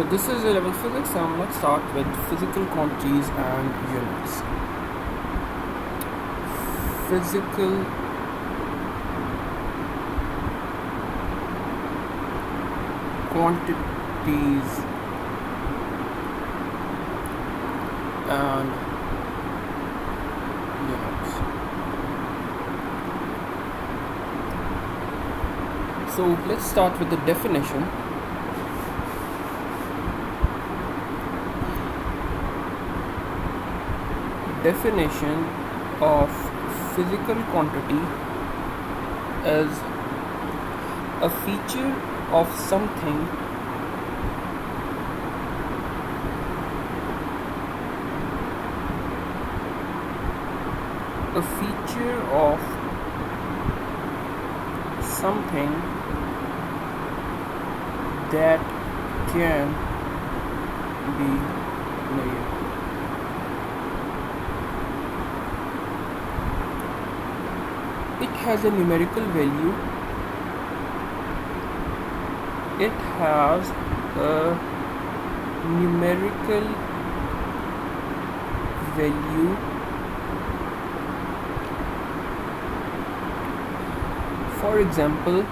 So this is 11th physics, and let's start with physical quantities and units. Physical quantities and units. So let's start with the definition. Definition of physical quantity is a feature of something that can be measured. It has a numerical value. It has a numerical value. For example,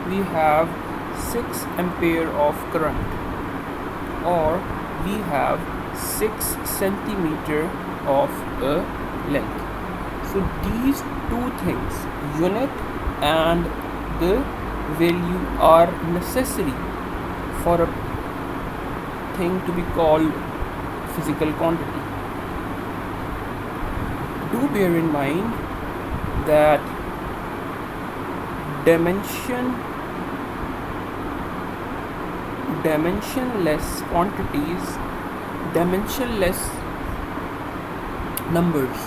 we have 6 ampere of current, or we have 6 centimeter of a length. So these two things, unit and the value, are necessary for a thing to be called physical quantity. Do bear in mind that dimensionless quantities, dimensionless numbers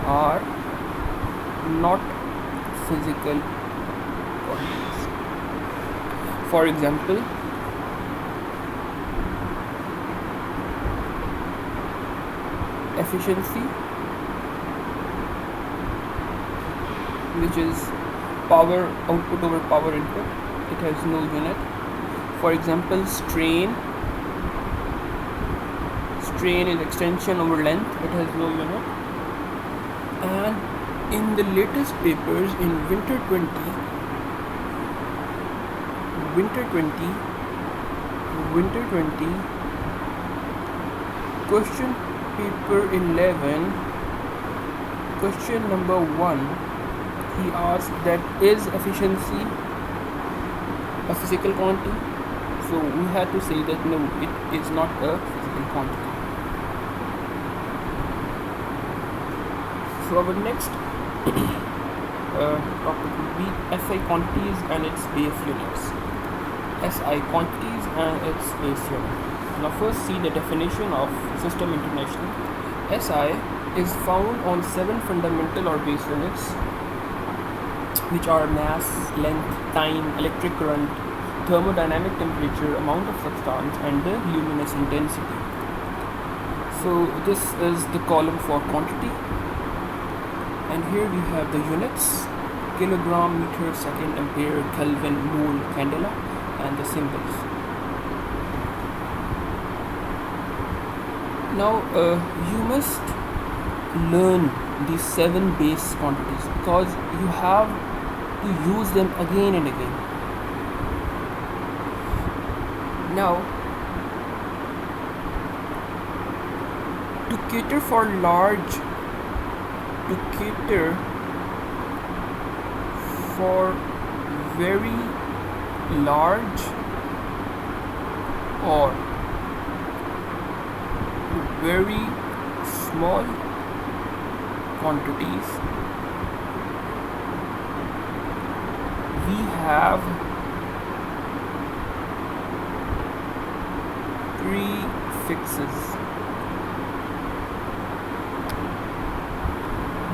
are not physical quantities. For example, efficiency, which is power output over power input, it has no unit. For example, strain is extension over length, it has no unit. And in the latest papers in winter 20, question paper 11, question number 1, he asked that is efficiency a physical quantity? So we had to say that no, it is not a physical quantity. So our next topic will be SI quantities and its base units. SI quantities and its base unit. Now first see the definition of System International. SI is found on 7 fundamental or base units, which are mass, length, time, electric current, thermodynamic temperature, amount of substance, and the luminous intensity. So this is the column for quantity, and here we have the units: kilogram, meter, second, ampere, Kelvin, mole, candela, and the symbols. Now you must learn these 7 base quantities because you have to use them again and again. Now, to cater for very large or very small quantities, we have prefixes.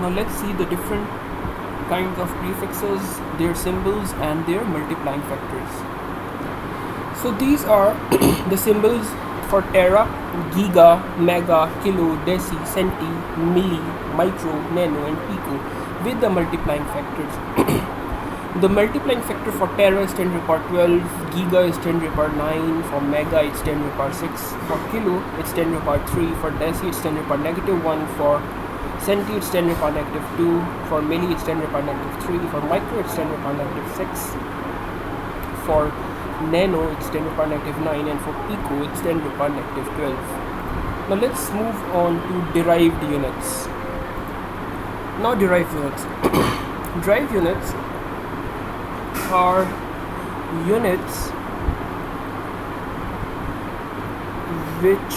Now let's see the different kinds of prefixes, their symbols and their multiplying factors. So these are the symbols for tera, giga, mega, kilo, deci, centi, milli, micro, nano and pico with the multiplying factors. The multiplying factor for tera is 10 to the power 12, giga is 10 to the power 9, for mega it's 10 to the power 6, for kilo it's 10 to the power 3, for deci it's 10 to the power -1, for centi it's 10 to the power -2, for milli it's 10 to the power -3, for micro it's 10 to the power -6, for nano it's 10 to the power -9, and for pico it's 10 to the power -12. Now let's move on to derived units. Now derived units. Derived units are units which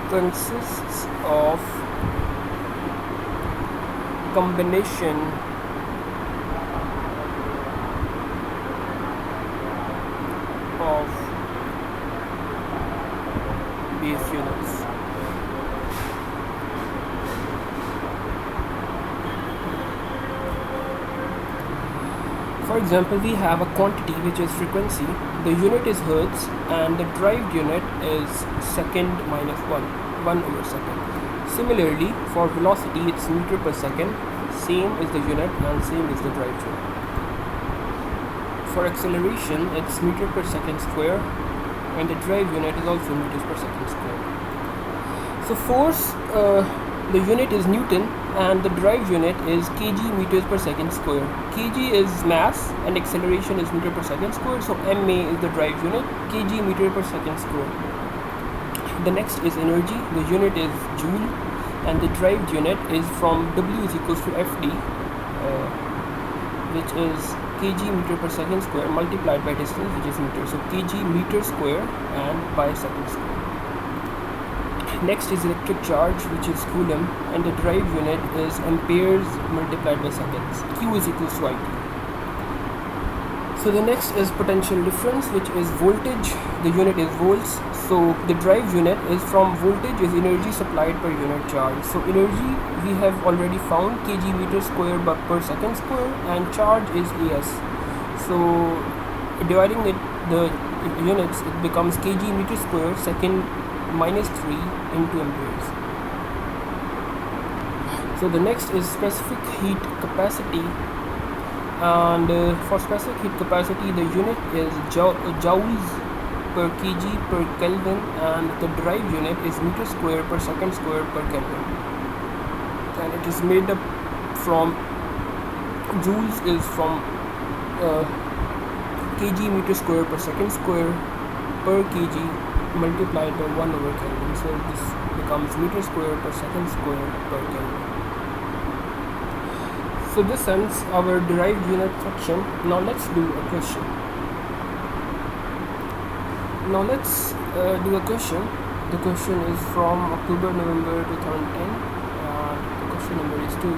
consists of combination of base units. For example, we have a quantity which is frequency, the unit is hertz, and the derived unit is second minus 1 over second. Similarly, for velocity it's meter per second, same is the unit and same is the derived unit. For acceleration it's meter per second square, and the derived unit is also meters per second square. So force, the unit is Newton, and the derived unit is kg meters per second square. Kg is mass and acceleration is meter per second square, so ma is the derived unit, kg meter per second square. The next is energy, the unit is joule, and the derived unit is from W is equals to Fd, which is kg meter per second square multiplied by distance, which is meter, so kg meter square and by second square. Next is electric charge, which is coulomb, and the derived unit is amperes multiplied by seconds. Q is equals to IT. So the next is potential difference, which is voltage, the unit is volts, so the derived unit is from voltage is energy supplied per unit charge. So energy we have already found, kg meter square per second square, and charge is AS. So dividing it the units, it becomes kg meter square second minus 3 into amperes. So the next is specific heat capacity, and for specific heat capacity the unit is joules per kg per Kelvin, and the derived unit is meter square per second square per Kelvin, and it is made up from joules is from kg meter square per second square per kg multiplied by 1 over Kelvin, so this becomes meter square per second square per Kelvin. So this ends our derived unit section. Now let's do a question. Now let's do a question. The question is from October-November 2010, and the question number is 2.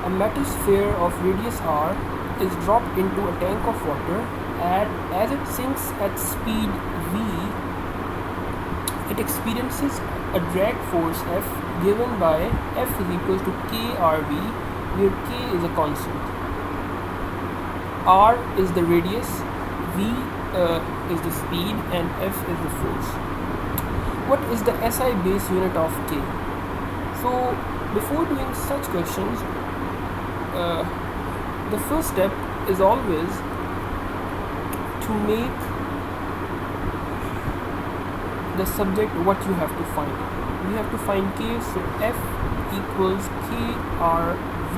A metal sphere of radius r is dropped into a tank of water, and as it sinks at speed v, it experiences a drag force F given by F is equals to KRV, where K is a constant. R is the radius, V is the speed, and F is the force. What is the SI base unit of K? So before doing such questions, the first step is always to make the subject what you have to find. We have to find K, so F equals KRV,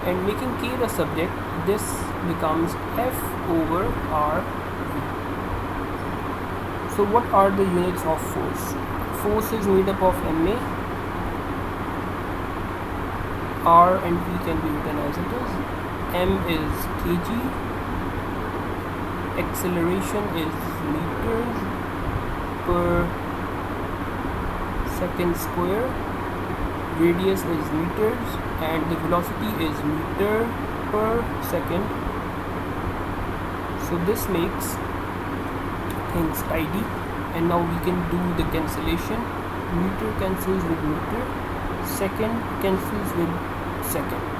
and making K the subject, this becomes F over RV. So what are the units of force? Force is made up of MA, R and V can be written as it is, M is kg, acceleration is meters per second square, radius is meters, and the velocity is meter per second. So this makes things tidy, and now we can do the cancellation. Meter cancels with meter, second cancels with second.